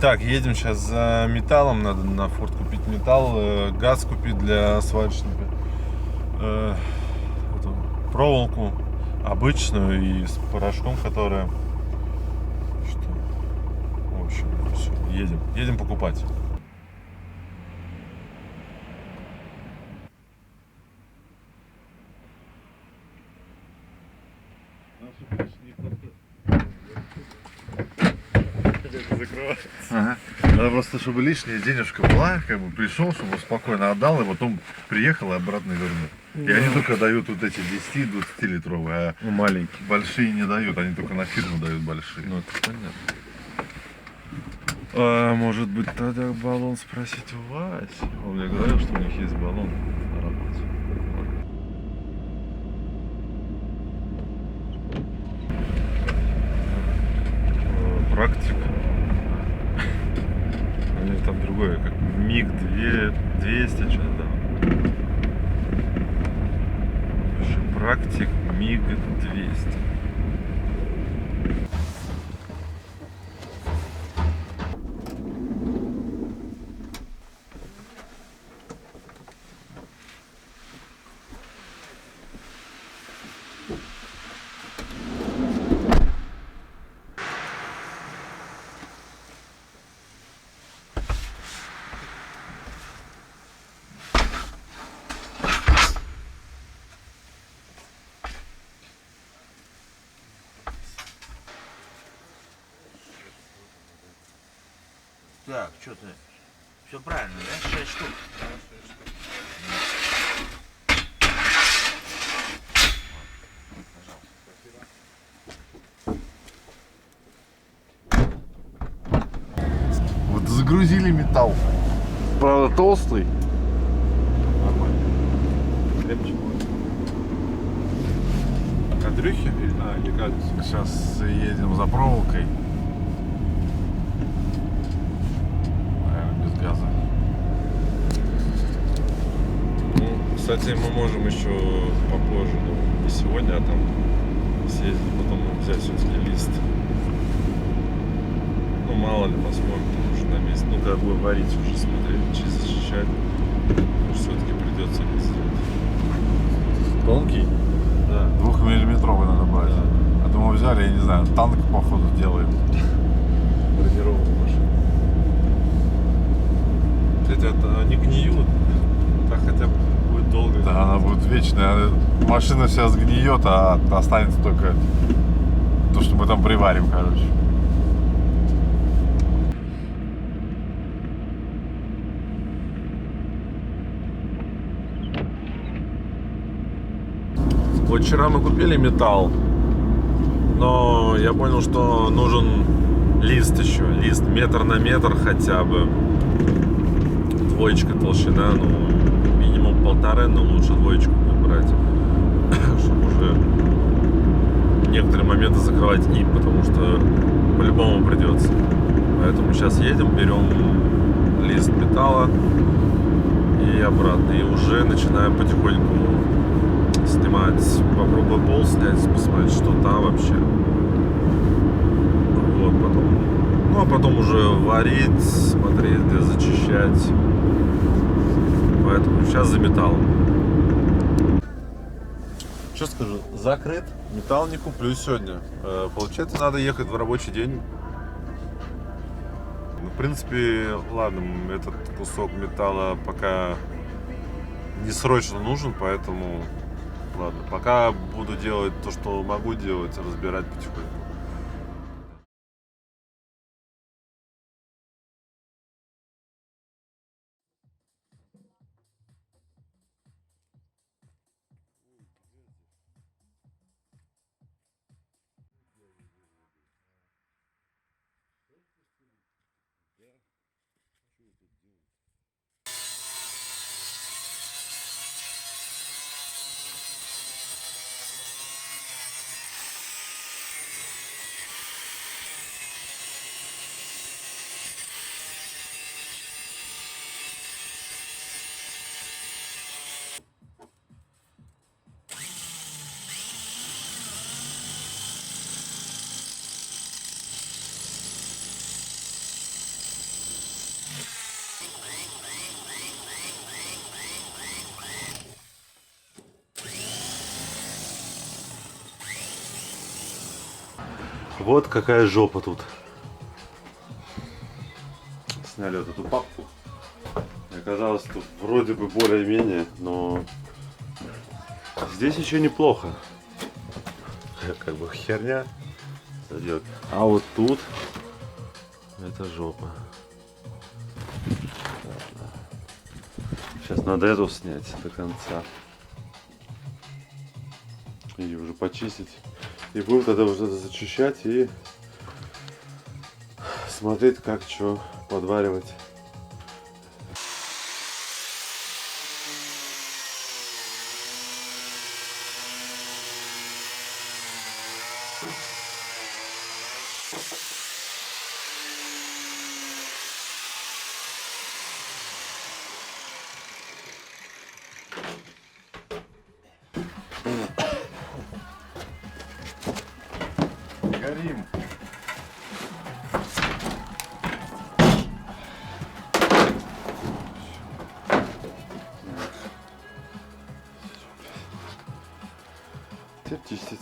Так, едем сейчас за металлом, надо на форт купить металл, газ купить для сварочника, эту проволоку обычную и с порошком, которая, что, в общем, все, едем покупать. Закрывается. Ага. Надо просто, чтобы лишняя денежка была, как бы пришел, чтобы спокойно отдал, и потом приехал и обратно вернул. И они только дают вот эти 10-20 литровые, а маленькие. Большие не дают, они только на фирму дают большие. Ну это понятно. А может быть тогда баллон спросить у Васи? Он мне говорил, что у них есть баллон на работе. Практика. У них там другое, как МиГ 200, что-то там. Практик МиГ 200. Так, что ты? Все правильно, да? 6 штук. Вот загрузили металл. Правда толстый. Нормально. Крепче будет. Андрюхи? Или кадус. Сейчас едем за проволокой. Наверное, без газа. Ну, кстати, мы можем еще попозже, ну, не сегодня, а там съездить, потом взять все-таки лист. Ну, мало ли, посмотрим, там уже на месте. Ну, когда будем варить, уже смотреть, чисто защищать. Все-таки придется лист сделать. Тонкий? Да. 2-миллиметровый надо брать. Да. А то мы взяли, я не знаю, танк походу делаем. Бронированную машину. Хотя они гниют, так хотя бы будет долго. Да, она будет вечная. Машина вся сгниет, а останется только то, что мы там приварим, короче. Вот вчера мы купили металл, но я понял, что нужен лист еще. Лист метр на метр хотя бы. Двоечка толщина, ну минимум 1,5, но лучше двоечку брать, чтобы уже некоторые моменты закрывать им, потому что по-любому придется. Поэтому сейчас едем, берем лист металла и обратно. И уже начинаем потихоньку снимать, попробую пол снять, посмотреть, что там вообще. Вот, потом, ну а потом уже варить, смотреть, где зачищать. Поэтому сейчас за металлом. Что скажу, закрыт, металл не куплю сегодня. Получается, надо ехать в рабочий день. Ну, в принципе, ладно, этот кусок металла пока не срочно нужен, поэтому ладно. Пока буду делать то, что могу делать, разбирать потихоньку. Вот какая жопа тут. Сняли вот эту папку. И оказалось, тут вроде бы более-менее, но здесь еще неплохо. Как бы херня. А вот тут это жопа. Сейчас надо эту снять до конца. И уже почистить. И будем тогда уже это зачищать и смотреть, как что подваривать. Горим. Теперь чистить.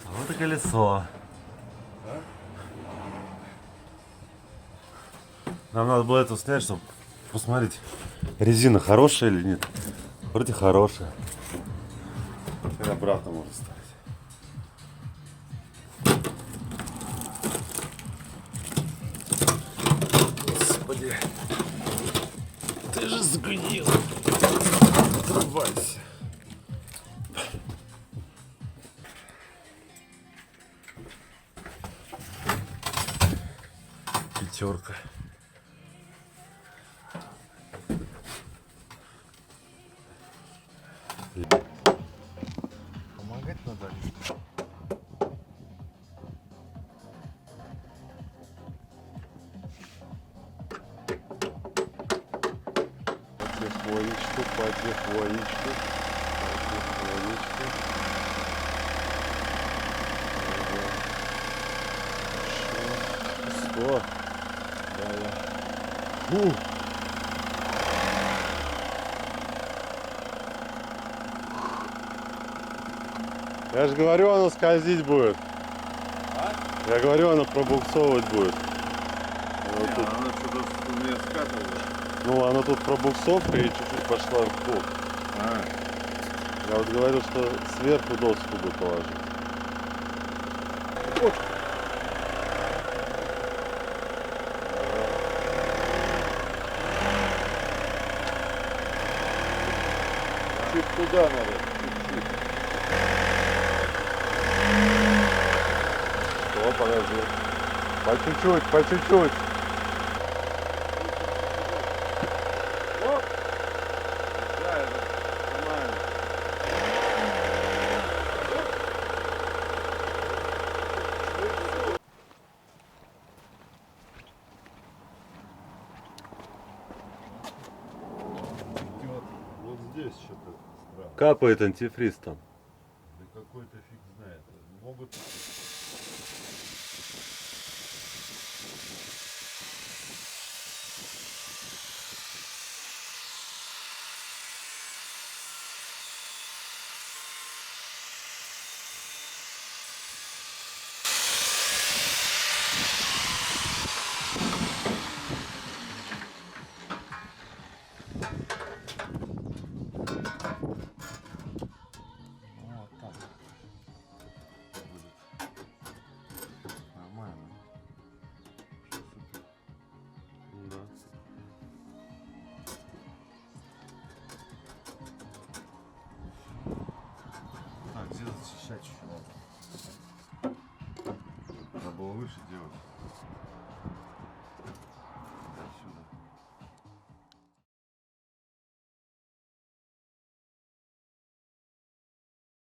Вот и колесо. Нам надо было это снять, чтобы посмотреть, резина хорошая или нет. Вроде хорошая. И обратно можно ставить. Господи, ты же сгнил. Отрывайся. Пятерка. Помогать надо. Потихонечку, потихонечку, потихонечку. Что? Фу. Я же говорю, оно скользить будет. А? Я говорю, оно пробуксовывать будет. Вот тут... Она что-то у меня скатывает. Ну, оно тут пробуксовка и чуть-чуть пошла в бок. Я вот говорю, что сверху доску бы положить. Вот. Чуть туда надо, чуть-чуть. О, подожди. По чуть-чуть, по чуть-чуть. Оп. Да, это нормально. Вот здесь что-то странно. Капает антифриз там. Да какой-то фиг знает. Могут... Вот так. Нормально. Да. Так, где зачищать еще надо? Надо было выше делать.